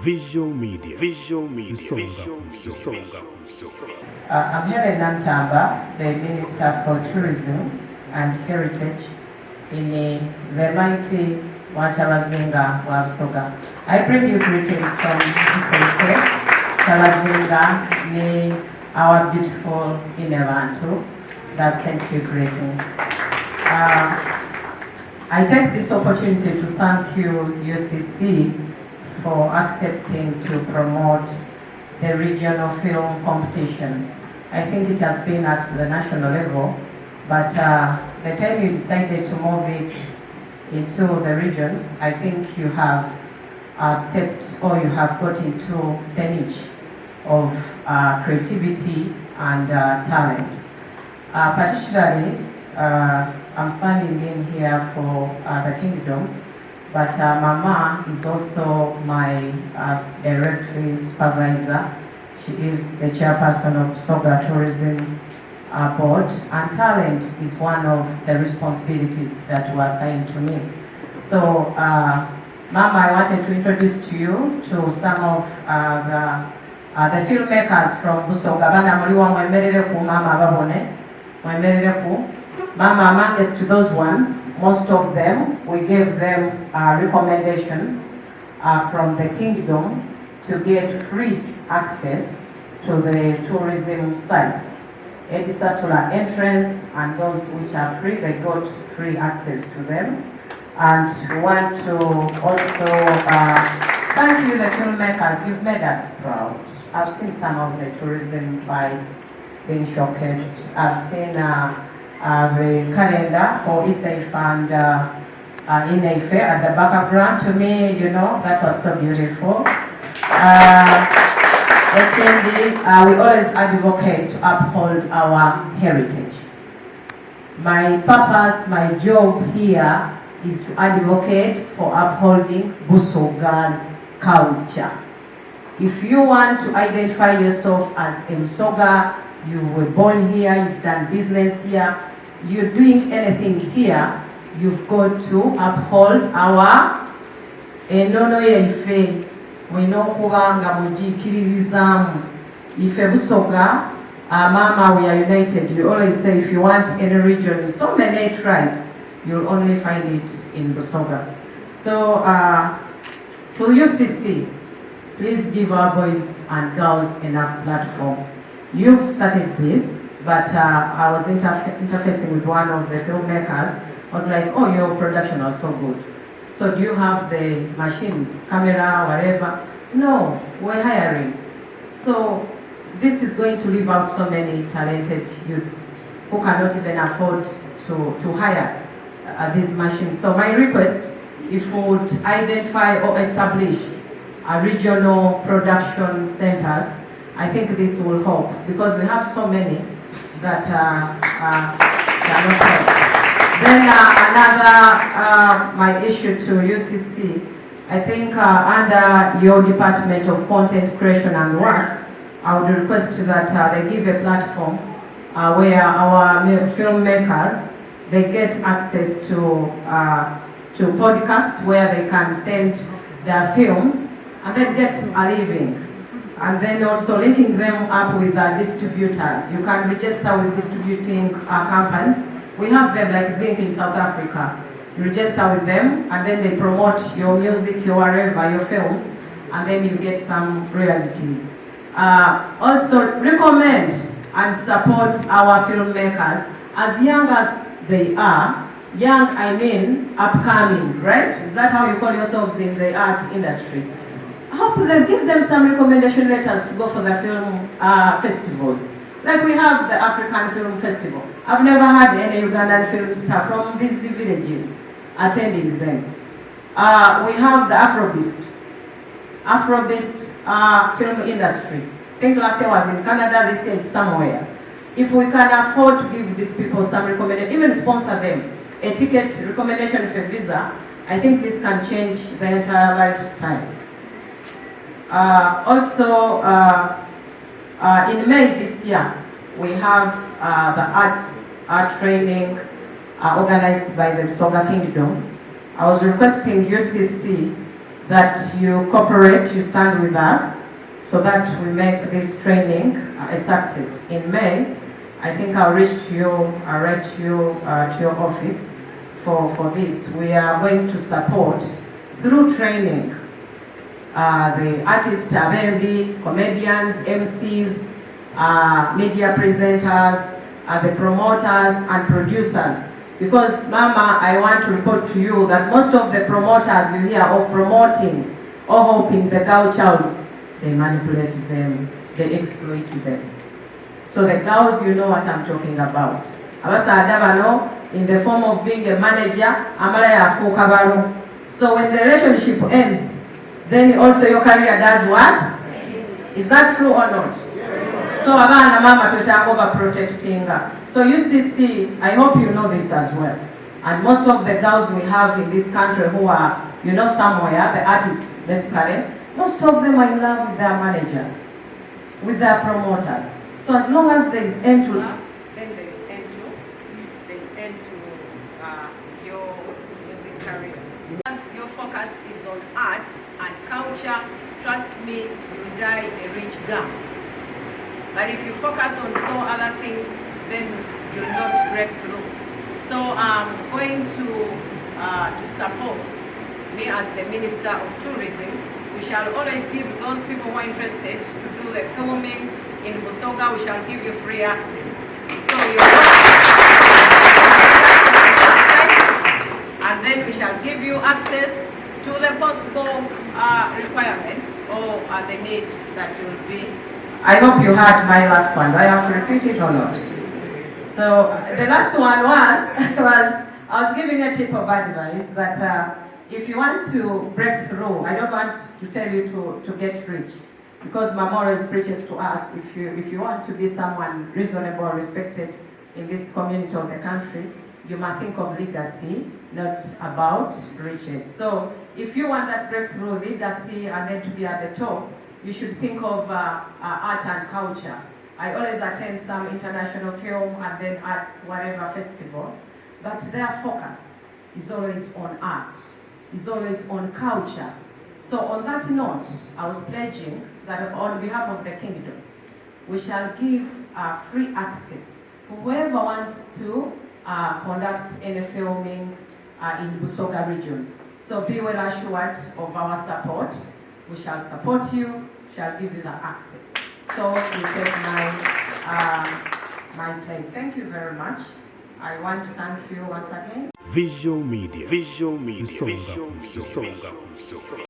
Visual media. Busoga. I'm Hellen Namutamba, the Minister for Tourism and Heritage in the mighty Wachabazinga wa Busoga. I bring you greetings from Busoga. Chabazinga ni our beautiful Inevantu that sent you greetings. I take this opportunity to thank you, UCC, for accepting to promote the regional film competition. I think it has been at the national level, but the time you decided to move it into the regions, I think you have stepped, or you have got into the niche of creativity and talent. Particularly, I'm standing in here for the Kingdom, but Mama is also my directory supervisor. She is the chairperson of Busoga Tourism Board, and talent is one of the responsibilities that were assigned to me. So, Mama, I wanted to introduce to you to some of the filmmakers from Busoga. Bana muliwa mwemerere ku Mama babone, mwemerere ku Mama. Amongst to those ones, most of them, we gave them recommendations from the Kingdom to get free access to the tourism sites. Edisasula entrance, and those which are free, they got free access to them. And we want to also thank you, the filmmakers. You've made us proud. I've seen some of the tourism sites being showcased. I've seen the calendar for Isaife and Inaife at the background. To me, you know, that was so beautiful. We always advocate to uphold our heritage. My purpose, my job here is to advocate for upholding Busoga's culture. If you want to identify yourself as a Busoga, you were born here, you've done business here, you're doing anything here, you've got to uphold our enono yaife. We know kubanga mujikiririzamu. Ife Busoga, Mama, we are united. You always say if you want any region, so many tribes, you'll only find it in Busoga. So, to UCC, please give our boys and girls enough platform. You've started this, but I was interfacing with one of the filmmakers. I was like, oh, your production was so good. So do you have the machines, camera, whatever? No, we're hiring. So this is going to leave out so many talented youths who cannot even afford to hire these machines. So my request, if we would identify or establish regional production centers, I think this will help, because we have so many that cannot help. Then another my issue to UCC, I think under your Department of Content Creation and What, I would request that they give a platform where our filmmakers, they get access to podcasts where they can send their films and then get a living. And then also linking them up with distributors. You can register with distributing companies. We have them like Zinc in South Africa. You register with them, and then they promote your music, your wherever, your films, and then you get some royalties. Also recommend and support our filmmakers, as young as they are. Young, I mean upcoming, right? Is that how you call yourselves in the art industry? Help them, give them some recommendation letters to go for the film festivals. Like we have the African Film Festival. I've never had any Ugandan film star from these villages attending them. We have the Afrobeast film industry. I think last year was in Canada, this year it's somewhere. If we can afford to give these people some recommendation, even sponsor them, a ticket recommendation for visa, I think this can change the entire lifestyle. Also, in May this year, we have the art training organized by the Busoga Kingdom. I was requesting UCC that you cooperate, you stand with us, so that we make this training a success. In May, I think I'll write to your office for this. We are going to support through training the artists, abendi, comedians, MCs, media presenters, the promoters and producers. Because Mama, I want to report to you that most of the promoters you hear of promoting or helping the girl child, they manipulate them, they exploit them. So the girls, you know what I'm talking about. Abasa in the form of being a manager, so when the relationship ends, then also your career does what? Is that true or not? So abana mama over protecting. So UCC, I hope you know this as well. And most of the girls we have in this country who are, somewhere, the artists basically, most of them are in love with their managers, with their promoters. So as long as there is end to love, then there is end to your music career. As your focus is on art and culture, trust me, you will die a rich girl. But if you focus on so other things, then you will not break through. So I'm going to support me as the Minister of Tourism. We shall always give those people who are interested to do the filming in Busoga, we shall give you free access. So you and then we shall give you access to the possible requirements or the need that you will be. I hope you heard my last one. Do I have to repeat it or not? So the last one was I was giving a tip of advice that if you want to break through, I don't want to tell you to get rich, because Mama always preaches to us, if you want to be someone reasonable, respected in this community of the country, you must think of legacy, not about riches. So if you want that breakthrough legacy and then to be at the top, you should think of art and culture. I always attend some international film and then arts, whatever festival, but their focus is always on art, is always on culture. So on that note, I was pledging that on behalf of the kingdom, we shall give free access to whoever wants to conduct any filming in Busoga region. So be well assured of our support. We shall support you, shall give you the access. So we take my play. Thank you very much. I want to thank you once again. Visual media.